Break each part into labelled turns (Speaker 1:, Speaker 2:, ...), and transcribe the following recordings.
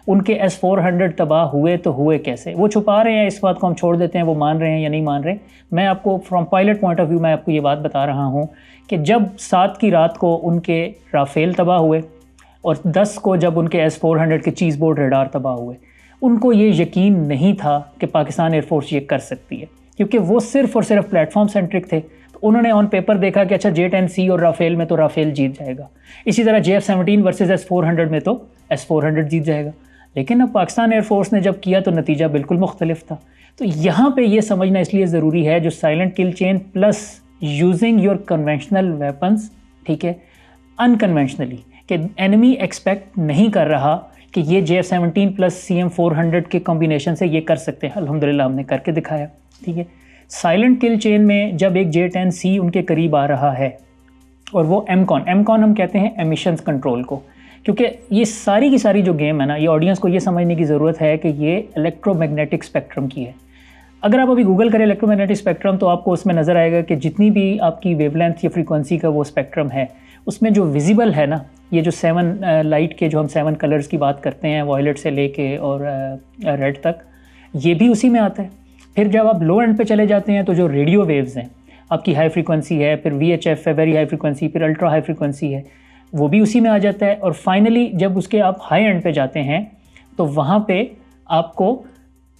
Speaker 1: उनके S-400 तबाह हुए तो हुए कैसे? वो छुपा रहे हैं, इस बात को हम छोड़ देते हैं, वो मान रहे हैं या नहीं मान रहे। मैं आपको from pilot point of view मैं आपको ये बात बता रहा हूँ कि जब 7 की रात को उनके राफेल तबाह हुए और 10 को जब उनके S-400 के चीज़ बोर्ड रडार तबाह हुए, उनको ये यकीन नहीं था कि पाकिस्तान एयरफोर्स ये कर सकती है, क्योंकि वो सिर्फ़ और सिर्फ प्लेटफॉर्म सेंट्रिक थे। तो उन्होंने ऑन पेपर देखा कि अच्छा J-10C और राफेल में तो राफेल जीत जाएगा, इसी तरह JF-17 वर्सेस S-400 में तो S-400 जीत जाएगा। लेकिन अब पाकिस्तान एयरफोर्स ने जब किया तो नतीजा बिल्कुल मुख्तलिफ था। तो यहाँ पे ये समझना इसलिए ज़रूरी है, जो silent kill chain plus using your conventional weapons, ठीक है, अनकन्वेंशनली, कि एनिमी एक्सपेक्ट नहीं कर रहा कि ये JF-17 प्लस CM-400 के कॉम्बिनेशन से ये कर सकते हैं। अल्हम्दुलिल्लाह हमने करके दिखाया, ठीक है। साइलेंट किल चेन में जब एक J-10C उनके करीब आ रहा है और वो एमकॉन हम कहते हैं एमिशंस कंट्रोल को, क्योंकि ये सारी की सारी जो गेम है ना, ये ऑडियंस को ये समझने की ज़रूरत है कि ये इलेक्ट्रोमैग्नेटिक स्पेक्ट्रम की है। अगर आप अभी गूगल करें इलेक्ट्रोमैग्नेटिक स्पेक्ट्रम तो आपको उसमें नज़र आएगा कि जितनी भी आपकी वेवलेंथ या फ्रीक्वेंसी का वो स्पेक्ट्रम है, उसमें जो विजिबल है ना, ये जो 7 लाइट के जो हम 7 कलर्स की बात करते हैं, वॉयलेट से लेके और रेड तक, ये भी उसी में आता है। फिर जब आप लो एंड पे चले जाते हैं तो जो रेडियो वेव्स हैं, आपकी हाई फ्रीक्वेंसी है, फिर VHF है वेरी हाई फ्रीक्वेंसी, फिर अल्ट्रा हाई फ्रीक्वेंसी है, वो भी उसी में आ जाता है। और फाइनली जब उसके आप हाई एंड पे जाते हैं तो वहाँ पे आपको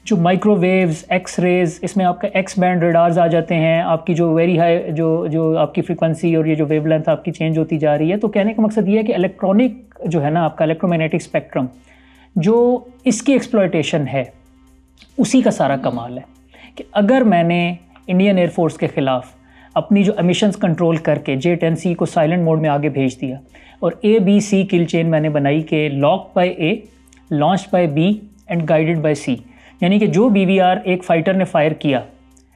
Speaker 1: जो माइक्रोवेव्स, एक्स रेज, इसमें आपका एक्स बैंड रडार्स आ जाते हैं, आपकी जो वेरी हाई जो आपकी फ्रीक्वेंसी और ये जो वेवलेंथ आपकी चेंज होती जा रही है। तो कहने का मकसद ये है कि इलेक्ट्रॉनिक जो है ना, आपका इलेक्ट्रोमैग्नेटिक स्पेक्ट्रम, जो इसकी एक्सप्लॉयटेशन है, उसी का सारा कमाल है कि अगर मैंने इंडियन एयरफोर्स के ख़िलाफ़ अपनी जो एमिशंस कंट्रोल करके J-10C को साइलेंट मोड में आगे भेज दिया और ABC किल चेन मैंने बनाई कि lock bye A, launched by B and guided by C, यानी कि जो BVR एक फ़ाइटर ने फायर किया